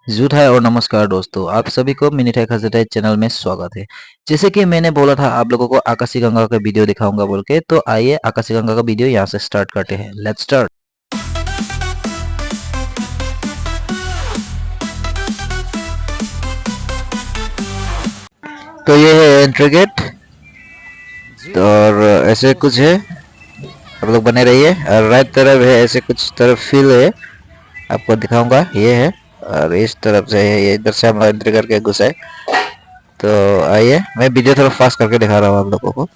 Jute है और नमस्कार दोस्तों, आप सभी को मिनी टेक हज़रत चैनल में स्वागत है। जैसे कि मैंने बोला था आप लोगों को आकाशी गंगा का वीडियो दिखाऊंगा बोल के, तो आइए आकाशी गंगा का वीडियो यहाँ से स्टार्ट करते हैं। Let's start. तो ये है एंट्री गेट और ऐसे कुछ है, आप लोग बने रहिए। और राइट तरफ है ऐसे कुछ तरफ फील है, आपको दिखाऊंगा। ये है और इस तरफ से है, ये इधर से हम एंट्री करके घुसे। तो आइए मैं वीडियो थोड़ा फास्ट करके दिखा रहा हूँ आप लोगों को।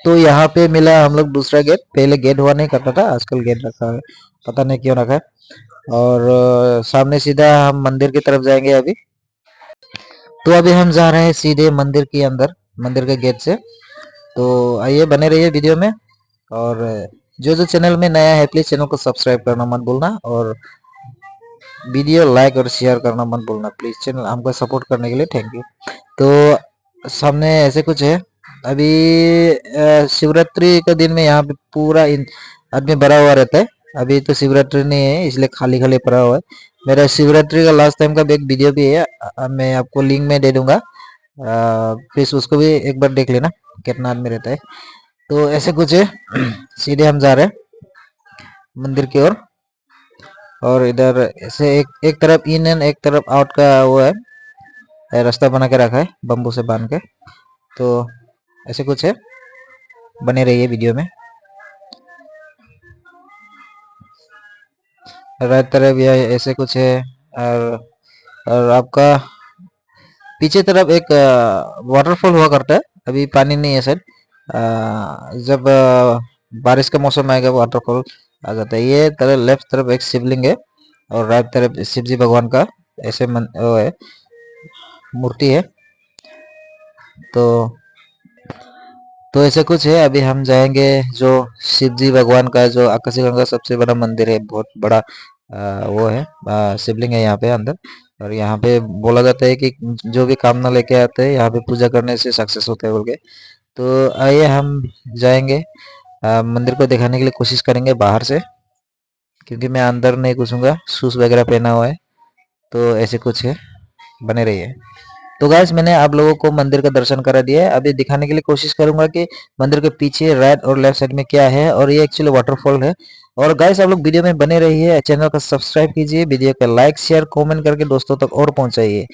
तो यहाँ पे मिला हम लोग दूसरा गेट। पहले गेट हुआ नहीं करता था, आजकल गेट रखा है, पता नहीं क्यों रखा है। और सामने सीधा हम मंदिर की तरफ जाएंगे अभी। तो अभी हम जा रहे हैं सीधे मंदिर के अंदर, मंदिर के गेट से। तो आइए बने रहिए वीडियो में। और जो जो चैनल में नया है प्लीज चैनल को सब्सक्राइब करना मत भूलना, और वीडियो लाइक और शेयर करना मत भूलना प्लीज। चैनल हमको सपोर्ट करने के लिए थैंक यू। तो सामने ऐसे कुछ है। अभी शिवरात्रि के दिन में यहाँ पे पूरा आदमी भरा हुआ रहता है। अभी तो शिवरात्रि नहीं है इसलिए खाली खाली पड़ा हुआ है। मेरा शिवरात्रि का लास्ट टाइम का भी एक वीडियो भी है, मैं आपको लिंक में दे दूंगा, प्लीज उसको भी एक बार देख लेना कितना आदमी रहता है। तो ऐसे कुछ है। सीधे हम जा रहे हैं मंदिर की ओर। और इधर ऐसे एक तरफ इन एंड एक तरफ आउट का वो है, रास्ता बना के रखा है बम्बू से बांध के। तो ऐसे कुछ है, बने रहिए वीडियो में। राइट तरफ यह ऐसे कुछ है। और आपका पीछे तरफ एक वाटरफॉल हुआ करता है, अभी पानी नहीं है सर। जब बारिश का मौसम आएगा वाटरफॉल आ जाता है। ये तरफ लेफ्ट तरफ एक शिवलिंग है और राइट तरफ शिव जी भगवान का ऐसे वो है, मूर्ति है। तो ऐसे कुछ है। अभी हम जाएंगे जो शिव जी भगवान का जो आकाशी गंगा सबसे बड़ा मंदिर है, बहुत बड़ा वो है, शिवलिंग है यहाँ पे अंदर। और यहाँ पे बोला जाता है कि जो भी कामना लेके आते हैं यहाँ पे पूजा करने से सक्सेस होते हैं बोल के। तो आइए हम जाएंगे, मंदिर को दिखाने के लिए कोशिश करेंगे बाहर से, क्योंकि मैं अंदर नहीं घुसूंगा, शूज वगैरह पहना हुआ है। तो ऐसे कुछ है, बने रहिए। तो गाइस मैंने आप लोगों को मंदिर का दर्शन करा दिया है। अभी दिखाने के लिए कोशिश करूंगा कि मंदिर के पीछे राइट और लेफ्ट साइड में क्या है, और ये एक्चुअली वाटरफॉल है। और गाइस आप लोग वीडियो में बने रहिए, चैनल को सब्सक्राइब कीजिए, वीडियो को लाइक शेयर कमेंट करके दोस्तों तक और पहुंचाइए।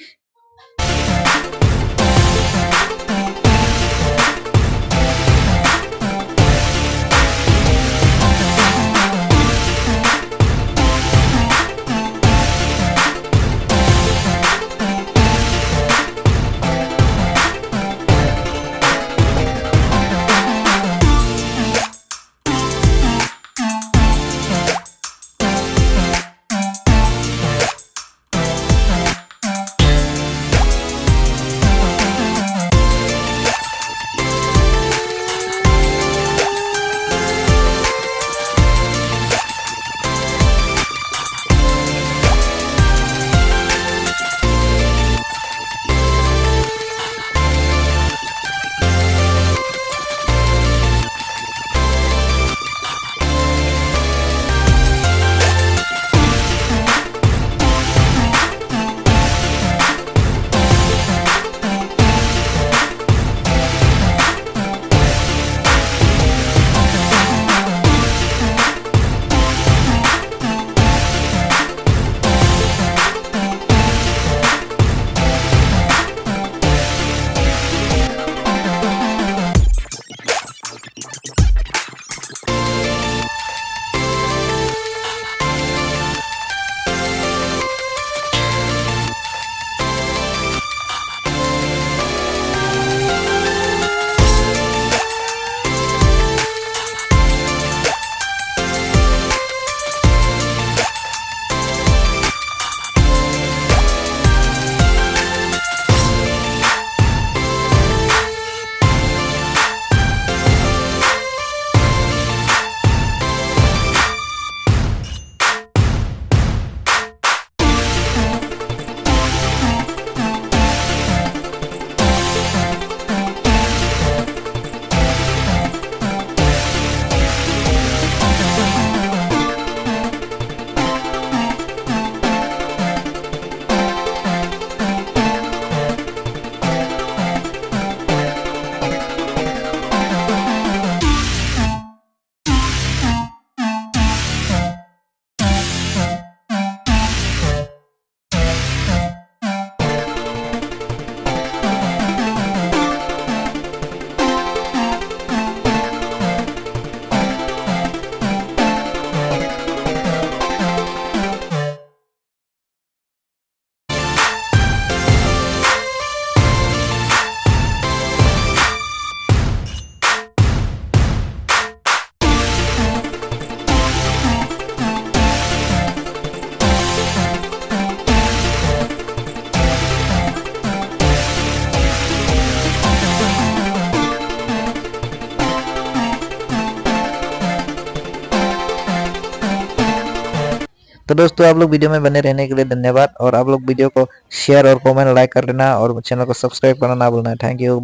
तो दोस्तों आप लोग वीडियो में बने रहने के लिए धन्यवाद, और आप लोग वीडियो को शेयर और कमेंट लाइक कर देना और चैनल को सब्सक्राइब करना ना भूलना। Thank you.